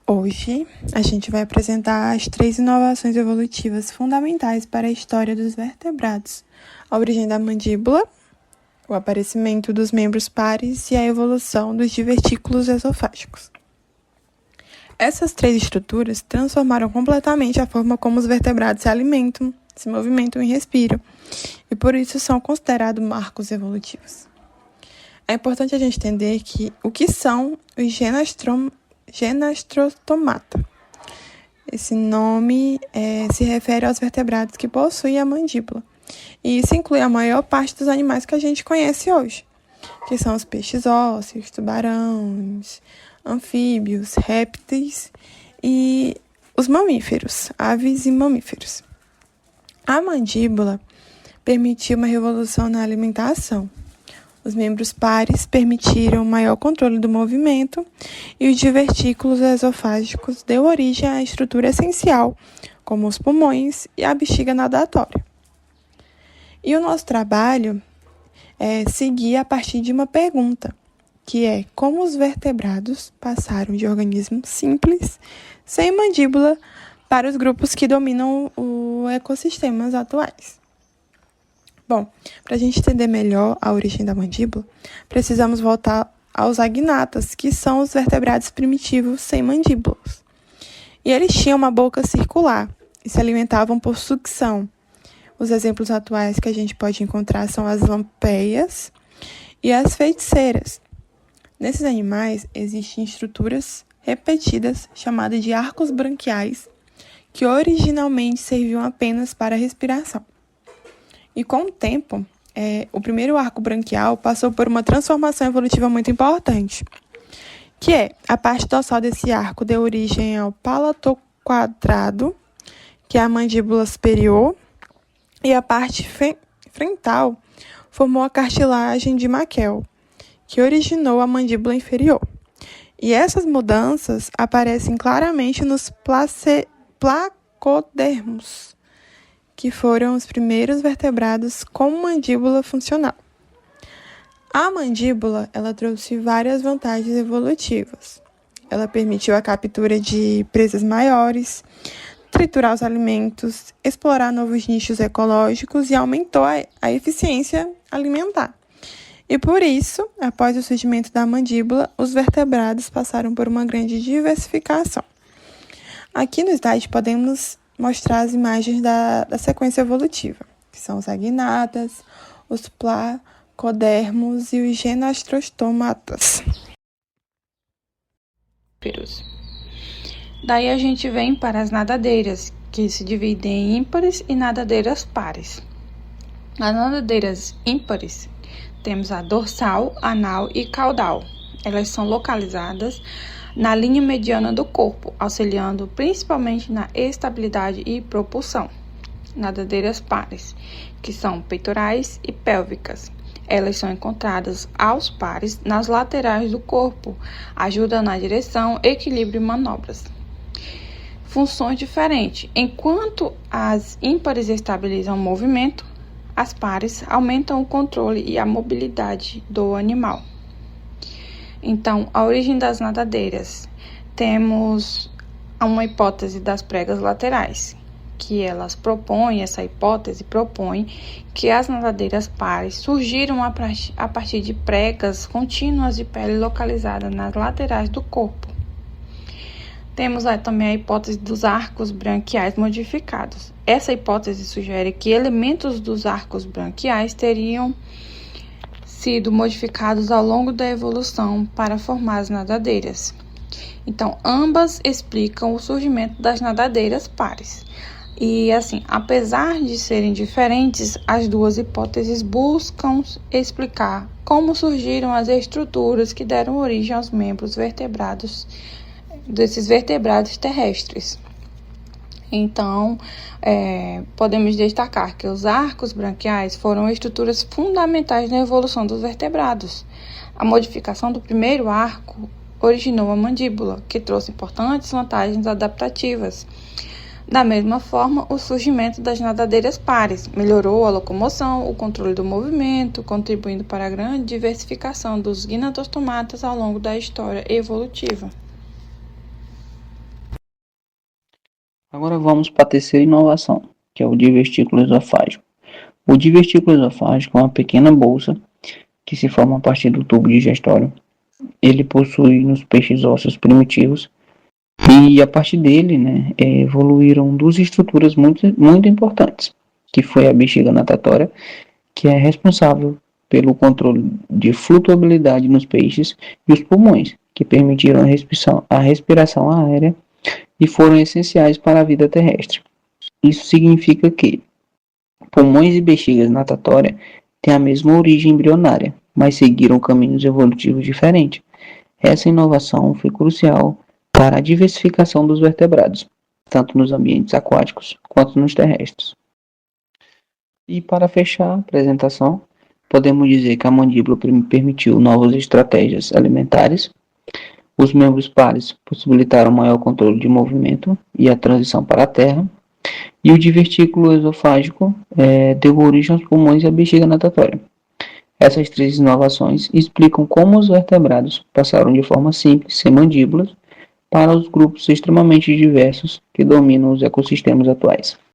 Hoje, a gente vai apresentar as 3 inovações evolutivas fundamentais para a história dos vertebrados: a origem da mandíbula, o aparecimento dos membros pares e a evolução dos divertículos esofágicos. Essas 3 estruturas transformaram completamente a forma como os vertebrados se alimentam, se movimentam e respiram, e por isso são considerados marcos evolutivos. É importante a gente entender o que são os genastrostomata. Esse nome se refere aos vertebrados que possuem a mandíbula. E isso inclui a maior parte dos animais que a gente conhece hoje, que são os peixes ósseos, tubarões, anfíbios, répteis e os mamíferos, aves e mamíferos. A mandíbula permitiu uma revolução na alimentação. Os membros pares permitiram maior controle do movimento e os divertículos esofágicos deu origem à estrutura essencial, como os pulmões e a bexiga nadatória. E o nosso trabalho é seguir a partir de uma pergunta, que é como os vertebrados passaram de organismos simples, sem mandíbula, para os grupos que dominam os ecossistemas atuais. Bom, para a gente entender melhor a origem da mandíbula, precisamos voltar aos agnatas, que são os vertebrados primitivos sem mandíbulas. E eles tinham uma boca circular e se alimentavam por sucção. Os exemplos atuais que a gente pode encontrar são as lampeias e as feiticeiras. Nesses animais, existem estruturas repetidas chamadas de arcos branquiais, que originalmente serviam apenas para a respiração. E com o tempo, o primeiro arco branquial passou por uma transformação evolutiva muito importante, que a parte dorsal desse arco deu origem ao palato quadrado, que é a mandíbula superior, e a parte frontal formou a cartilagem de Meckel, que originou a mandíbula inferior. E essas mudanças aparecem claramente nos placodermos, que foram os primeiros vertebrados com mandíbula funcional. A mandíbula, ela trouxe várias vantagens evolutivas. Ela permitiu a captura de presas maiores, triturar os alimentos, explorar novos nichos ecológicos e aumentou a eficiência alimentar. E por isso, após o surgimento da mandíbula, os vertebrados passaram por uma grande diversificação. Aqui no slide podemos mostrar as imagens da sequência evolutiva, que são os agnatas, os placodermos e os genastrostomatas. Daí a gente vem para as nadadeiras, que se dividem em ímpares e nadadeiras pares. As nadadeiras ímpares temos a dorsal, anal e caudal. Elas são localizadas na linha mediana do corpo, auxiliando principalmente na estabilidade e propulsão. Nadadeiras pares, que são peitorais e pélvicas. Elas são encontradas aos pares nas laterais do corpo, ajudam na direção, equilíbrio e manobras. Funções diferentes. Enquanto as ímpares estabilizam o movimento, as pares aumentam o controle e a mobilidade do animal. Então, a origem das nadadeiras. Temos uma hipótese das pregas laterais, que essa hipótese propõe que as nadadeiras pares surgiram a partir de pregas contínuas de pele localizadas nas laterais do corpo. Temos também a hipótese dos arcos branquiais modificados. Essa hipótese sugere que elementos dos arcos branquiais teriam sido modificados ao longo da evolução para formar as nadadeiras. Então, ambas explicam o surgimento das nadadeiras pares. E, apesar de serem diferentes, as duas hipóteses buscam explicar como surgiram as estruturas que deram origem aos membros vertebrados desses vertebrados terrestres. Então, podemos destacar que os arcos branquiais foram estruturas fundamentais na evolução dos vertebrados. A modificação do primeiro arco originou a mandíbula, que trouxe importantes vantagens adaptativas. Da mesma forma, o surgimento das nadadeiras pares melhorou a locomoção, o controle do movimento, contribuindo para a grande diversificação dos gnatostomatas ao longo da história evolutiva. Agora vamos para a terceira inovação, que é o divertículo esofágico. O divertículo esofágico é uma pequena bolsa que se forma a partir do tubo digestório. Ele possui nos peixes ósseos primitivos e a partir dele, evoluíram duas estruturas muito importantes, que foi a bexiga natatória, que é responsável pelo controle de flutuabilidade nos peixes, e os pulmões, que permitiram a respiração aérea e foram essenciais para a vida terrestre. Isso significa que pulmões e bexigas natatória têm a mesma origem embrionária, mas seguiram caminhos evolutivos diferentes. Essa inovação foi crucial para a diversificação dos vertebrados, tanto nos ambientes aquáticos quanto nos terrestres. E para fechar a apresentação, podemos dizer que a mandíbula permitiu novas estratégias alimentares, os membros pares possibilitaram maior controle de movimento e a transição para a terra, e o divertículo esofágico deu origem aos pulmões e à bexiga natatória. Essas três inovações explicam como os vertebrados passaram de forma simples, sem mandíbulas, para os grupos extremamente diversos que dominam os ecossistemas atuais.